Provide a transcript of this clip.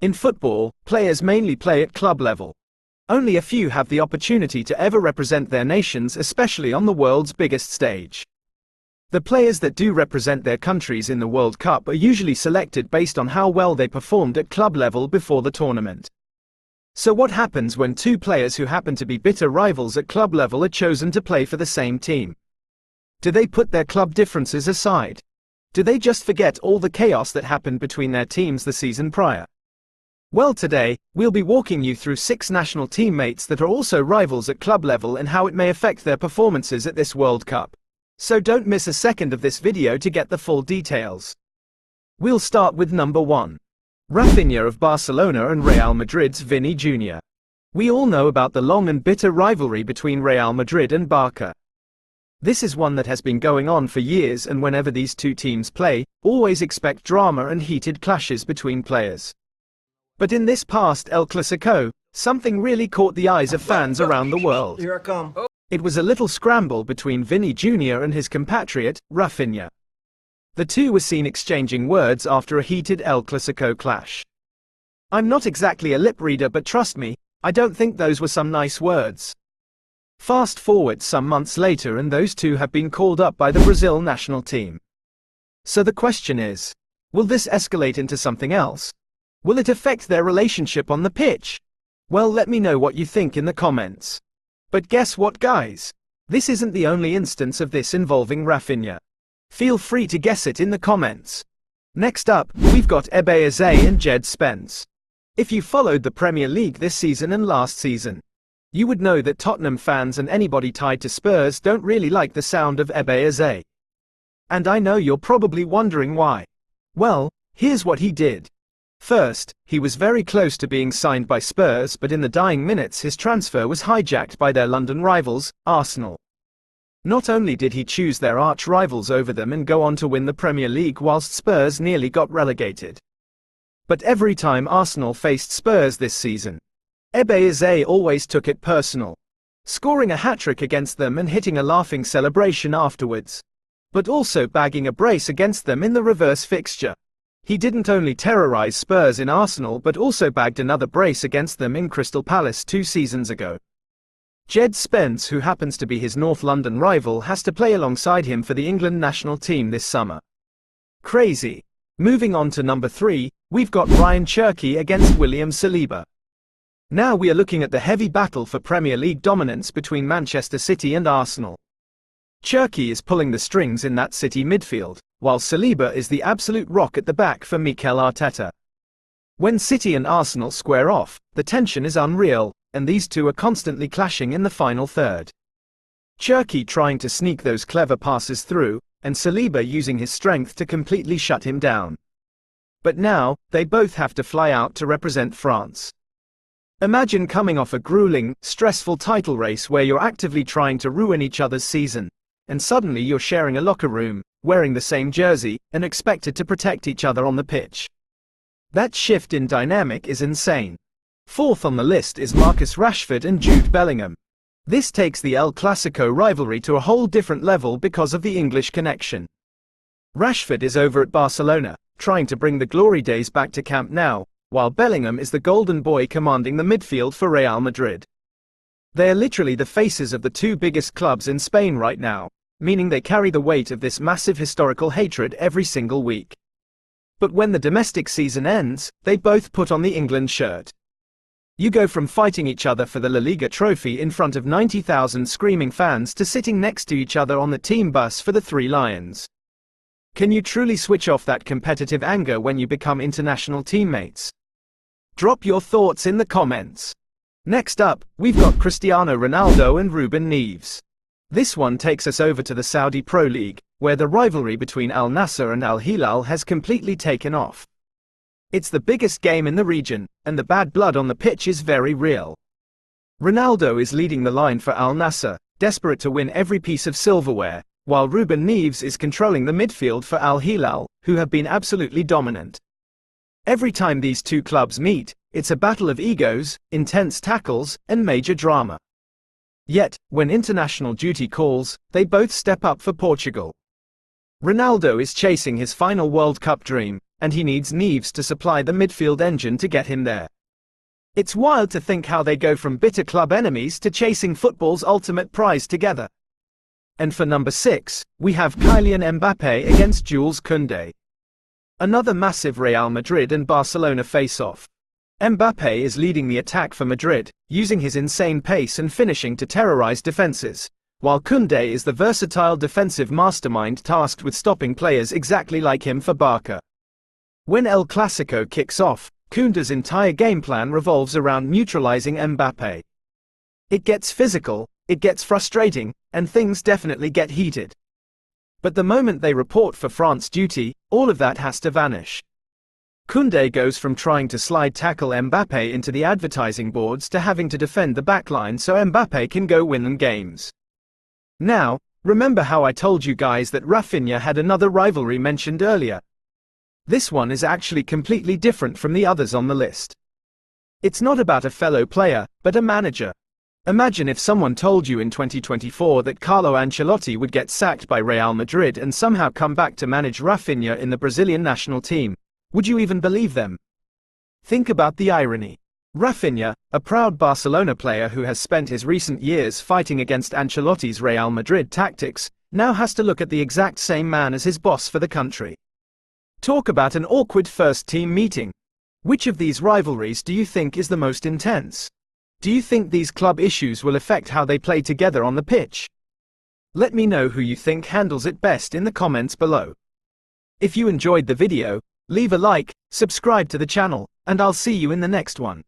In football, players mainly play at club level. Only a few have the opportunity to ever represent their nations, especially on the world's biggest stage. The players that do represent their countries in the World Cup are usually selected based on how well they performed at club level before the tournament. So what happens when two players who happen to be bitter rivals at club level are chosen to play for the same team? Do they put their club differences aside? Do they just forget all the chaos that happened between their teams the season prior? Well, today, we'll be walking you through 6 national teammates that are also rivals at club level and how it may affect their performances at this World Cup. So don't miss a second of this video to get the full details. We'll start with number 1. Rafinha of Barcelona and Real Madrid's Vini Jr. We all know about the long and bitter rivalry between Real Madrid and Barca. This is one that has been going on for years, and whenever these two teams play, always expect drama and heated clashes between players. But in this past El Clasico, something really caught the eyes of fans around the world. Here I come. It was a little scramble between Vini Jr. and his compatriot, Rafinha. The two were seen exchanging words after a heated El Clasico clash. I'm not exactly a lip reader, but trust me, I don't think those were some nice words. Fast forward some months later and those two have been called up by the Brazil national team. So the question is, will this escalate into something else? Will it affect their relationship on the pitch? Well, let me know what you think in the comments. But guess what, guys? This isn't the only instance of this involving Rafinha. Feel free to guess it in the comments. Next up, we've got Ebou Eze and Djed Spence. If you followed the Premier League this season and last season, you would know that Tottenham fans and anybody tied to Spurs don't really like the sound of Ebou Eze. And I know you're probably wondering why. Well, here's what he did. First, he was very close to being signed by Spurs, but in the dying minutes his transfer was hijacked by their London rivals, Arsenal. Not only did he choose their arch-rivals over them and go on to win the Premier League whilst Spurs nearly got relegated, but every time Arsenal faced Spurs this season, Ebou Eze always took it personal, scoring a hat-trick against them and hitting a laughing celebration afterwards, but also bagging a brace against them in the reverse fixture. He didn't only terrorize Spurs in Arsenal but also bagged another brace against them in Crystal Palace 2 seasons ago. Djed Spence, who happens to be his North London rival, has to play alongside him for the England national team this summer. Crazy. Moving on to number 3, we've got Ryan Cherki against William Saliba. Now we are looking at the heavy battle for Premier League dominance between Manchester City and Arsenal. Cherki is pulling the strings in that City midfield, while Saliba is the absolute rock at the back for Mikel Arteta. When City and Arsenal square off, the tension is unreal, and these two are constantly clashing in the final third. Cherki trying to sneak those clever passes through, and Saliba using his strength to completely shut him down. But now, they both have to fly out to represent France. Imagine coming off a grueling, stressful title race where you're actively trying to ruin each other's season, and suddenly you're sharing a locker room, wearing the same jersey, and expected to protect each other on the pitch. That shift in dynamic is insane. Fourth on the list is Marcus Rashford and Jude Bellingham. This takes the El Clasico rivalry to a whole different level because of the English connection. Rashford is over at Barcelona, trying to bring the glory days back to Camp Nou, while Bellingham is the golden boy commanding the midfield for Real Madrid. They are literally the faces of the two biggest clubs in Spain right now, meaning they carry the weight of this massive historical hatred every single week. But when the domestic season ends, they both put on the England shirt. You go from fighting each other for the La Liga trophy in front of 90,000 screaming fans to sitting next to each other on the team bus for the Three Lions. Can you truly switch off that competitive anger when you become international teammates? Drop your thoughts in the comments. Next up, we've got Cristiano Ronaldo and Ruben Neves. This one takes us over to the Saudi Pro League, where the rivalry between Al Nassr and Al Hilal has completely taken off. It's the biggest game in the region, and the bad blood on the pitch is very real. Ronaldo is leading the line for Al Nassr, desperate to win every piece of silverware, while Ruben Neves is controlling the midfield for Al Hilal, who have been absolutely dominant. Every time these two clubs meet, it's a battle of egos, intense tackles, and major drama. Yet, when international duty calls, they both step up for Portugal. Ronaldo is chasing his final World Cup dream, and he needs Neves to supply the midfield engine to get him there. It's wild to think how they go from bitter club enemies to chasing football's ultimate prize together. And for number 6, we have Kylian Mbappé against Jules Koundé. Another massive Real Madrid and Barcelona face-off. Mbappé is leading the attack for Madrid, using his insane pace and finishing to terrorize defenses, while Koundé is the versatile defensive mastermind tasked with stopping players exactly like him for Barca. When El Clasico kicks off, Koundé's entire game plan revolves around neutralizing Mbappé. It gets physical, it gets frustrating, and things definitely get heated. But the moment they report for France duty, all of that has to vanish. Koundé goes from trying to slide tackle Mbappé into the advertising boards to having to defend the backline so Mbappé can go win them games. Now, remember how I told you guys that Rafinha had another rivalry mentioned earlier? This one is actually completely different from the others on the list. It's not about a fellow player, but a manager. Imagine if someone told you in 2024 that Carlo Ancelotti would get sacked by Real Madrid and somehow come back to manage Rafinha in the Brazilian national team. Would you even believe them? Think about the irony. Rafinha, a proud Barcelona player who has spent his recent years fighting against Ancelotti's Real Madrid tactics, now has to look at the exact same man as his boss for the country. Talk about an awkward first-team meeting. Which of these rivalries do you think is the most intense? Do you think these club issues will affect how they play together on the pitch? Let me know who you think handles it best in the comments below. If you enjoyed the video, leave a like, subscribe to the channel, and I'll see you in the next one.